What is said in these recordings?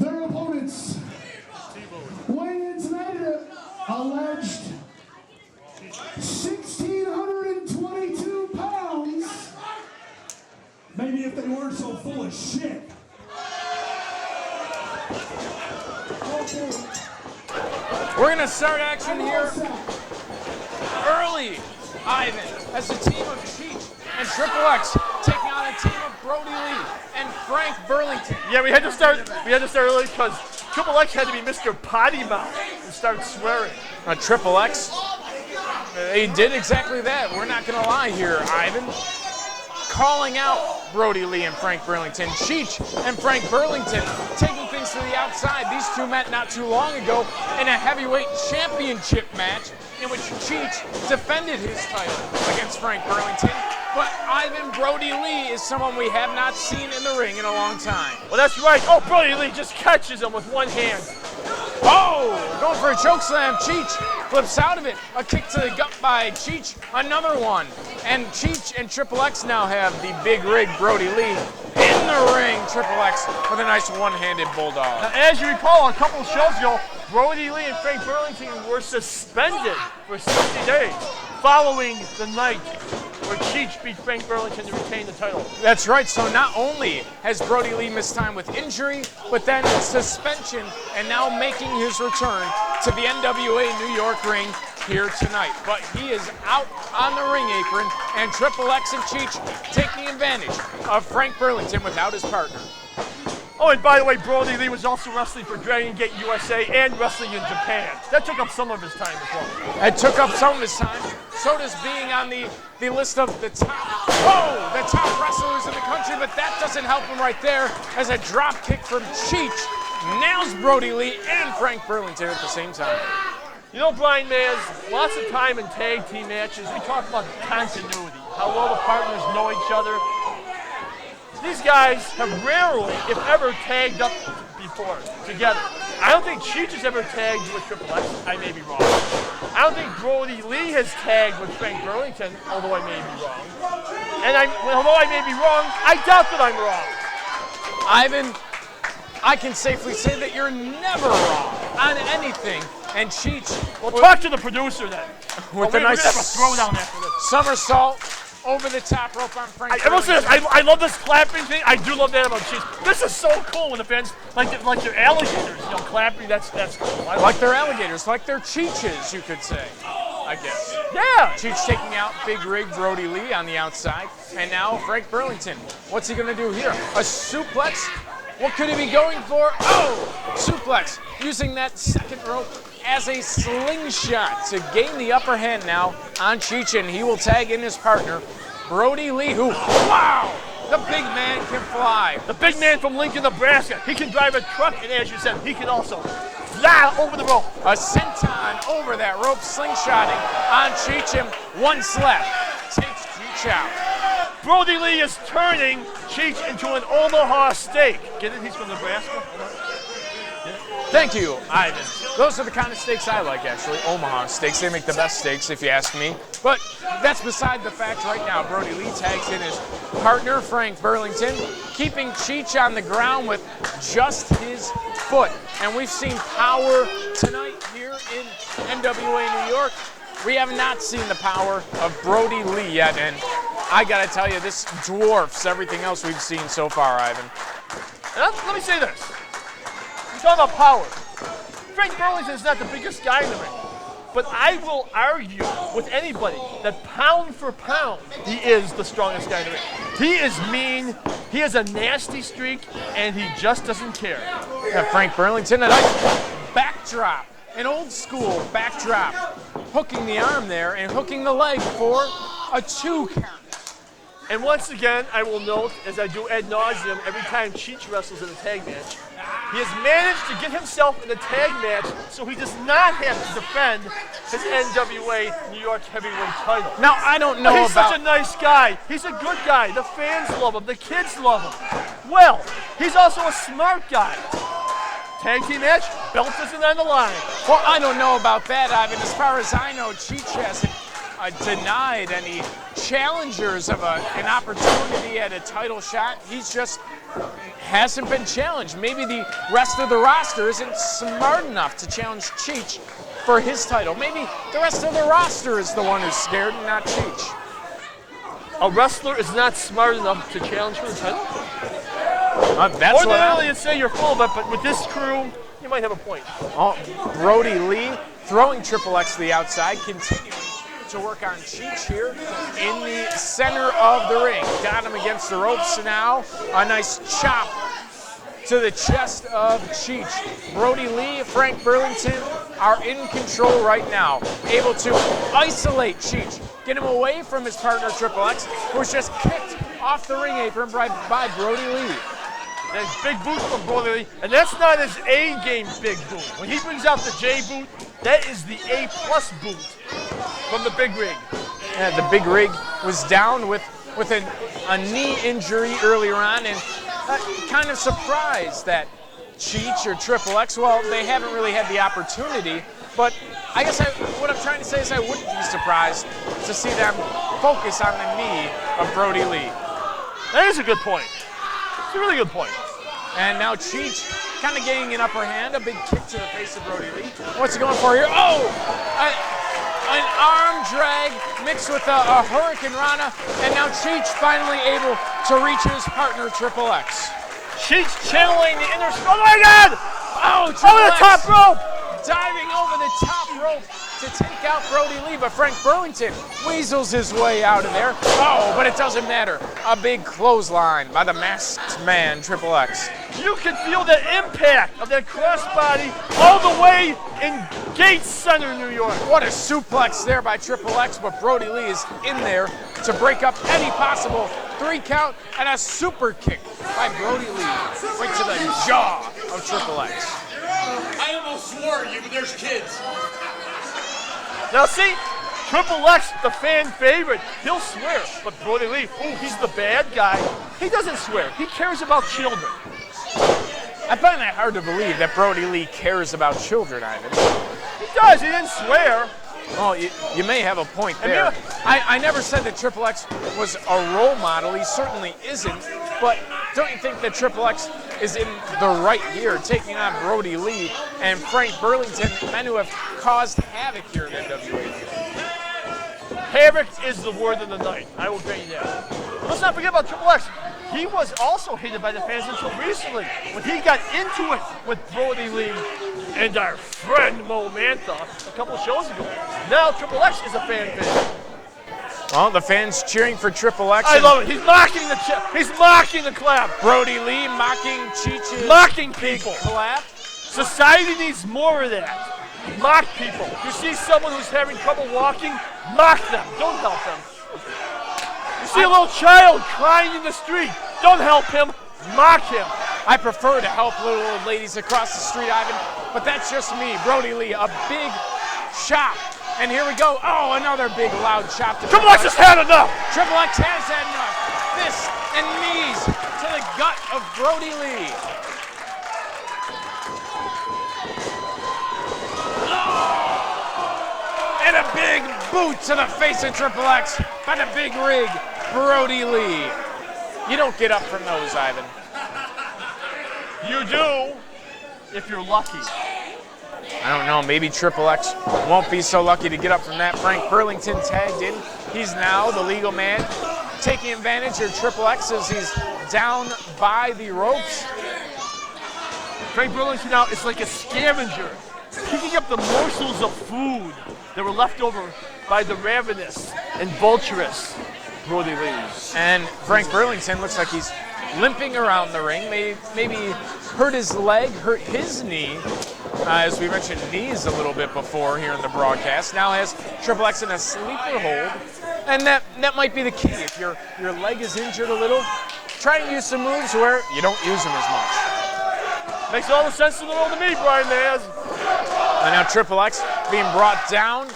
Their opponents weighing in tonight at alleged 1,622 pounds. Maybe if they weren't so full of shit. We're going to start action here early. Ivan as the team of Cheech and Triple X taking on a team of Brodie Lee and Frank Burlington. Yeah, we had to start early because Triple X had to be Mr. Potty Mouth and start swearing. Triple X, he did exactly that. We're not going to lie here, Ivan. Calling out Brodie Lee and Frank Burlington. Cheech and Frank Burlington taking things to the outside. These two met not too long ago in a heavyweight championship match in which Cheech defended his title against Frank Burlington. But Ivan, Brodie Lee is someone we have not seen in the ring in a long time. Well, that's right. Oh, Brodie Lee just catches him with one hand. Oh, going for a choke slam. Cheech flips out of it. A kick to the gut by Cheech. Another one. And Cheech and Triple X now have the big rig Brodie Lee in the ring. Triple X with a nice one-handed bulldog. Now, as you recall, a couple of shows ago, Brodie Lee and Frank Burlington were suspended for 60 days following the night where Cheech beat Frank Burlington to retain the title. That's right. So not only has Brodie Lee missed time with injury, but then suspension, and now making his return to the NWA New York ring here tonight. But he is out on the ring apron, and Triple X and Cheech taking advantage of Frank Burlington without his partner. Oh, and by the way, Brodie Lee was also wrestling for Dragon Gate USA and wrestling in Japan. That took up some of his time as well. It took up some of his time. So does being on the list of the top wrestlers in the country, but that doesn't help him right there as a drop kick from Cheech nails Brodie Lee and Frank Burlington at the same time. You know, Brian Mazz, lots of time in tag team matches, we talk about continuity, how well the partners know each other. These guys have rarely, if ever, tagged up before together. I don't think Cheech has ever tagged with Triple X. I may be wrong. I don't think Brodie Lee has tagged with Frank Burlington, although I may be wrong. And although I may be wrong, I doubt that I'm wrong. Ivan, I can safely say that you're never wrong on anything. And Cheech, well, talk to the producer then. With a nice have a throwdown after this. Somersault over the top rope on Frank Burlington. I love this clapping thing. I do love that about Cheech. This is so cool when the fans, like they're alligators, you know, clapping. That's cool. Like they're alligators, like they're Cheeches, you could say, I guess. Yeah. Cheech taking out big rig Brodie Lee on the outside. And now Frank Burlington. What's he going to do here? A suplex? What could he be going for? Oh! Suplex. Using that second rope as a slingshot to gain the upper hand now on Cheech, and he will tag in his partner, Brodie Lee, who, wow! The big man can fly. The big man from Lincoln, Nebraska. He can drive a truck, and as you said, he can also Blah, over the rope. A senton over that rope, slingshotting on Cheech, and one slap takes Cheech out. Brodie Lee is turning Cheech into an Omaha steak. Get it? He's from Nebraska. Thank you, Ivan. Those are the kind of steaks I like, actually. Omaha steaks. They make the best steaks, if you ask me. But that's beside the fact right now. Brodie Lee tags in his partner, Frank Burlington, keeping Cheech on the ground with just his foot. And we've seen power tonight here in NWA New York. We have not seen the power of Brodie Lee yet, and I gotta tell you, this dwarfs everything else we've seen so far, Ivan. Let me say this. We're talking about power. Frank Burlington is not the biggest guy in the ring, but I will argue with anybody that pound for pound, he is the strongest guy in the ring. He is mean, he has a nasty streak, and he just doesn't care. Yeah, Frank Burlington, a nice backdrop, an old school backdrop, hooking the arm there and hooking the leg for a 2 count. And once again, I will note, as I do ad nauseum every time Cheech wrestles in a tag match, he has managed to get himself in a tag match so he does not have to defend his NWA New York Heavyweight title. Now, I don't know He's such a nice guy. He's a good guy. The fans love him. The kids love him. Well, he's also a smart guy. Tag team match, belt isn't on the line. Well, I don't know about that, Ivan. As far as I know, Cheech hasn't denied any challengers of an opportunity at a title shot. He's just hasn't been challenged. Maybe the rest of the roster isn't smart enough to challenge Cheech for his title. Maybe the rest of the roster is the one who's scared and not Cheech. A wrestler is not smart enough to challenge for the title? That's what Ordinarily, you'd say you're full of it, but with this crew, you might have a point. Oh, Brodie Lee throwing Triple X to the outside, continuing to work on Cheech here in the center of the ring. Got him against the ropes now. A nice chop to the chest of Cheech. Brodie Lee, Frank Burlington are in control right now, able to isolate Cheech, get him away from his partner Triple X, who was just kicked off the ring apron by Brodie Lee. That big boot from Brodie Lee, and that's not his A-game big boot. When he brings out the J boot, that is the A-plus boot from the big rig. Yeah, the big rig was down with a knee injury earlier on, and kind of surprised that Cheech or Triple X, well, they haven't really had the opportunity, but I guess what I'm trying to say is I wouldn't be surprised to see them focus on the knee of Brodie Lee. That is a good point. It's a really good point. And now Cheech kind of getting an upper hand, a big kick to the face of Brodie Lee. What's he going for here? Oh! An arm drag mixed with a Hurricane Rana, and now Cheech finally able to reach his partner Triple X. Cheech channeling the inner. Oh my God! Oh, over the top rope! Diving over the top rope to take out Brodie Lee, but Frank Burlington weasels his way out of there. Oh, but it doesn't matter. A big clothesline by the masked man, Triple X. You can feel the impact of that crossbody all the way in Gates Center, New York. What a suplex there by Triple X, but Brodie Lee is in there to break up any possible 3 count, and a super kick by Brodie Lee right to the jaw of Triple X. I almost swore at you, but there's kids. Now see, Triple X, the fan favorite, he'll swear, but Brodie Lee, ooh, he's the bad guy. He doesn't swear, he cares about children. I find that hard to believe that Brodie Lee cares about children, Ivan. He does, he didn't swear. Well, you may have a point there. I never said that Triple X was a role model. He certainly isn't. But don't you think that Triple X is in the right gear, taking on Brodie Lee and Frank Burlington, men who have caused havoc here in NWA? Havoc is the word of the night. I will grant you that. Let's not forget about Triple X. He was also hated by the fans until recently, when he got into it with Brodie Lee and our friend Mo Mantha a couple shows ago. Now Triple X is a fan favorite. Well, the fans cheering for Triple X. I love it. He's mocking the clap. Brodie Lee mocking Cheech's mocking people. Clap. Society needs more of that. Mock people. You see someone who's having trouble walking, mock them. Don't help them. You see a little child crying in the street, don't help him, mock him. I prefer to help little old ladies across the street, Ivan. but that's just me. Brodie Lee, a big chop. And here we go. Oh, another big loud chop. Triple X has had enough. Triple X has had enough. Fists and knees to the gut of Brodie Lee. Oh! And a big boot to the face of Triple X by the big rig, Brodie Lee. You don't get up from those, Ivan. You do, if you're lucky. I don't know, maybe Triple X won't be so lucky to get up from that. Frank Burlington tagged in. He's now the legal man, taking advantage of Triple X as he's down by the ropes. Frank Burlington now is like a scavenger, picking up the morsels of food that were left over by the ravenous and vulturous Brodie Lee. And Frank Burlington looks like he's limping around the ring, maybe hurt his leg, hurt his knee. As we mentioned knees a little bit before here in the broadcast. Now has Triple X in a sleeper hold. And that might be the key. If your leg is injured a little, try to use some moves where you don't use them as much. Makes all the sense in the world to me, Brian Mazz. And now Triple X being brought down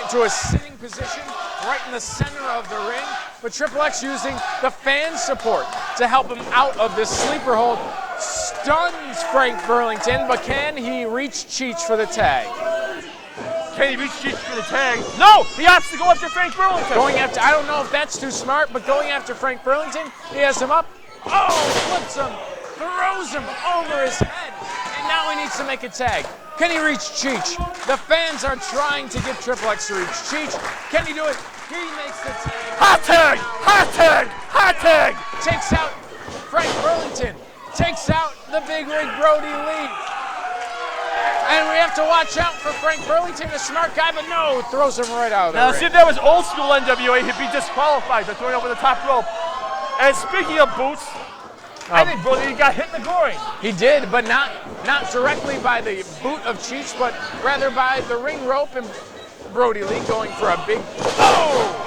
into a sitting position right in the center of the ring. But Triple X using the fan support to help him out of this sleeper hold. Stuns Frank Burlington, but can he reach Cheech for the tag? Can he reach Cheech for the tag? No! He opts to go after Frank Burlington. I don't know if that's too smart, but going after Frank Burlington, he has him up. Oh, flips him, throws him over his head, and now he needs to make a tag. Can he reach Cheech? The fans are trying to get Triple X to reach Cheech. Can he do it? He makes the tag. Hot tag! Hot tag! Hot tag! Takes out Frank Burlington. Takes out the big rig Brodie Lee. And we have to watch out for Frank Burlington, a smart guy, but no, throws him right out of the Now, ring. see if that was old school NWA, he'd be disqualified for throwing over the top rope. And speaking of boots, I think Brodie Lee got hit in the groin. He did, but not directly by the boot of Cheech, but rather by the ring rope and Brodie Lee going for a big, oh!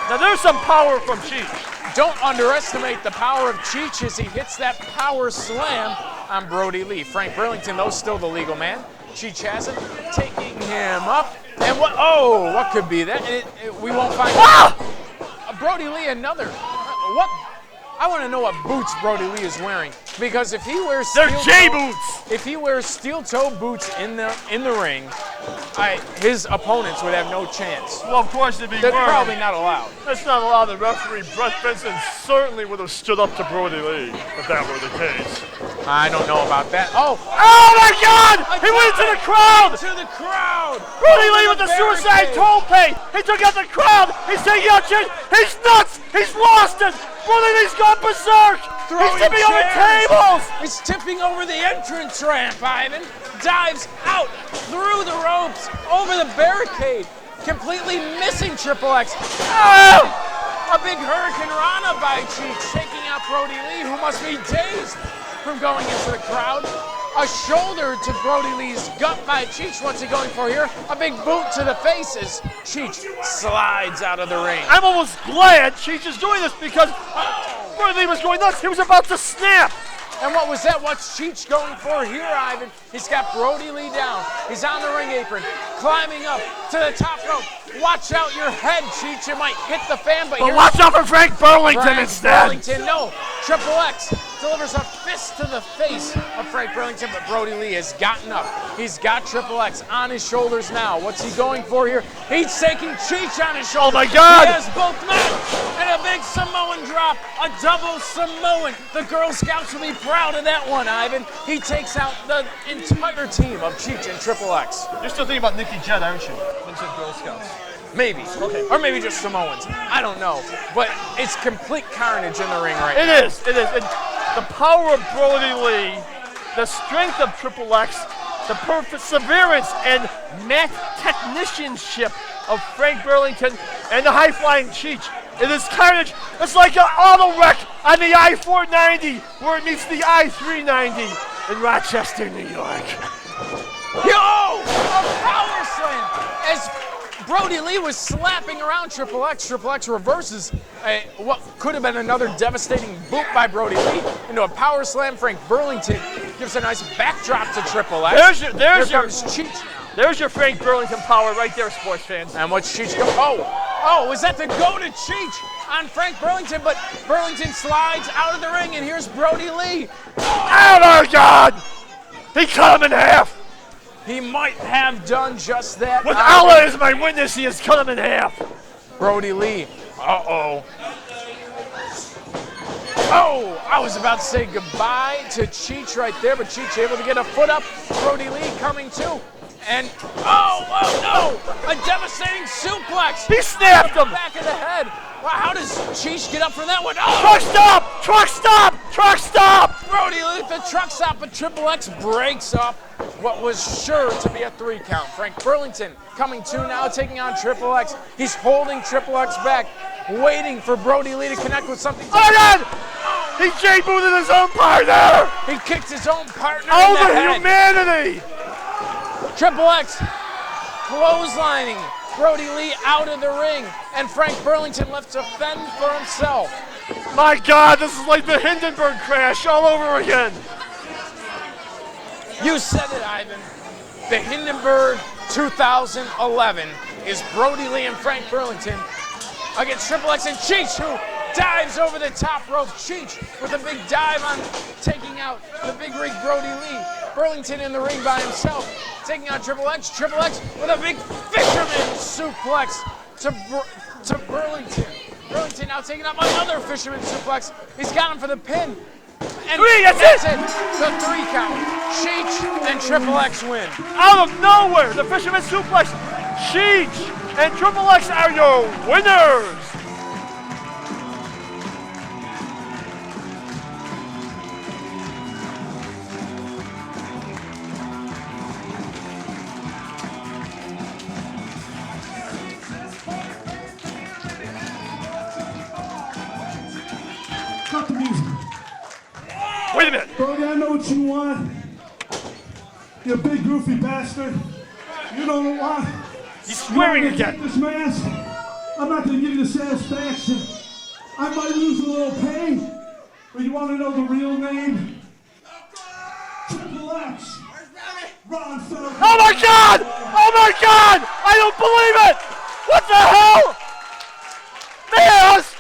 Now there's some power from Cheech. Don't underestimate the power of Cheech as he hits that power slam on Brodie Lee. Frank Burlington, though, still the legal man. Cheech has him, taking him up. And what could be that? We won't find out. Brodie Lee, another. What? I want to know what boots Brodie Lee is wearing. Because if he wears if he wears steel-toe boots in the ring, his opponents would have no chance. Well, of course, they're probably not allowed. That's not allowed. The referee, Brett Benson, certainly would have stood up to Brodie Lee if that were the case. I don't know about that. Oh my God! He went into the crowd! To the crowd! Brodie Lee with the suicide tope! He took out the crowd! He's taking out Cheech! He's nuts! He's lost it! Brodie Lee's gone berserk! He's tipping over tables! He's tipping over the entrance ramp, Ivan. Dives out through the ropes, over the barricade, completely missing Triple X. Oh! A big Hurricane Rana by Cheech, taking out Brodie Lee, who must be dazed from going into the crowd. A shoulder to Brodie Lee's gut by Cheech. What's he going for here? A big boot to the face as Cheech slides out of the ring. I'm almost glad Cheech is doing this because Brodie Lee was going nuts. He was about to snap. And what was that? What's Cheech going for here, Ivan? He's got Brodie Lee down. He's on the ring apron, climbing up to the top rope. Watch out your head, Cheech. It might hit the fan, but watch out for Frank Burlington instead. Burlington, no. Triple X delivers a fist to the face of Frank Burlington, but Brodie Lee has gotten up. He's got Triple X on his shoulders now. What's he going for here? He's taking Cheech on his shoulders. Oh my God! He has both men, and a big Samoan drop, a double Samoan. The Girl Scouts will be proud of that one, Ivan. He takes out the entire team of Cheech and Triple X. You're still thinking about Nikki Jett, aren't you? When you said Girl Scouts. Maybe. Okay. Or maybe just Samoans. I don't know. But it's complete carnage in the ring right now. It is. And the power of Brodie Lee, the strength of Triple X, the perseverance and mat technicianship of Frank Burlington, and the high-flying Cheech. It is carnage. It's like an auto wreck on the I-490 where it meets the I-390 in Rochester, New York. Yo! A power slam! As Brodie Lee was slapping around Triple X reverses what could have been another devastating boot by Brodie Lee into a power slam. Frank Burlington gives a nice backdrop to Triple X. Here comes Cheech now. There's your Frank Burlington power right there, sports fans. And what's Cheech go? Oh, was that the go to Cheech on Frank Burlington? But Burlington slides out of the ring, and here's Brodie Lee. Oh my God! He cut him in half. He might have done just that. With Allah as my witness, he has cut him in half. Brodie Lee. Uh-oh. Oh, I was about to say goodbye to Cheech right there, but Cheech able to get a foot up. Brodie Lee coming too. And, oh no! A devastating suplex! He snapped him! Back of the head. Wow, how does Cheech get up from that one? Oh! Truck stop! Truck stop! Truck stop! Brodie Lee with the truck stop, but Triple X breaks up what was sure to be a 3 count. Frank Burlington coming to now, taking on Triple X. He's holding Triple X back, waiting for Brodie Lee to connect with something. Oh my God! He J-booted his own partner! He kicked his own partner Oh, in the the head. humanity! Triple X clotheslining Brodie Lee out of the ring, and Frank Burlington left to fend for himself. My God, this is like the Hindenburg crash all over again. You said it, Ivan. The Hindenburg 2011 is Brodie Lee and Frank Burlington against Triple X and Cheech, who dives over the top rope. Cheech with a big dive on taking out the big rig Brodie Lee. Burlington in the ring by himself, taking out Triple X. Triple X with a big fisherman suplex to Burlington. Burlington now taking up another fisherman suplex. He's got him for the pin. And that's it. The 3 count. Cheech and Triple X win. Out of nowhere, the fisherman suplex. Cheech and Triple X are your winners. Cut the music. Wait a minute. Brodie, I know what you want. You big goofy bastard. You don't know why. He's swearing again. This mask. I'm not going to give you the satisfaction. I might lose a little pain, but you want to know the real name? Triple X. Ron Felton. Oh my God! Oh my God! I don't believe it! What the hell? Mazz!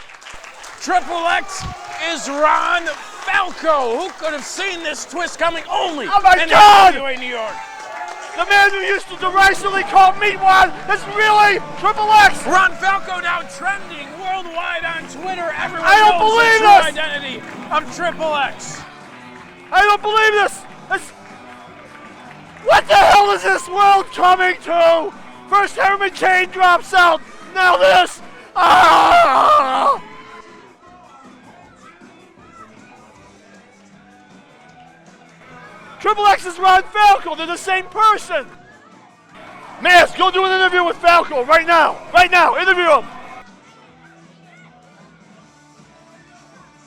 Triple X is Ron Falco. Who could have seen this twist coming? Only Oh my in God! NWA New York. The man who used to derisively call Meatwad is really Triple X! Ron Falco now trending worldwide on Twitter. Everyone I don't knows believe the true this! identity of Triple X. I don't believe this! What the hell is this world coming to? First Herman Cain drops out, now this! Ah! Triple X is Ron Falco, they're the same person! Mazz, go do an interview with Falco right now, interview him!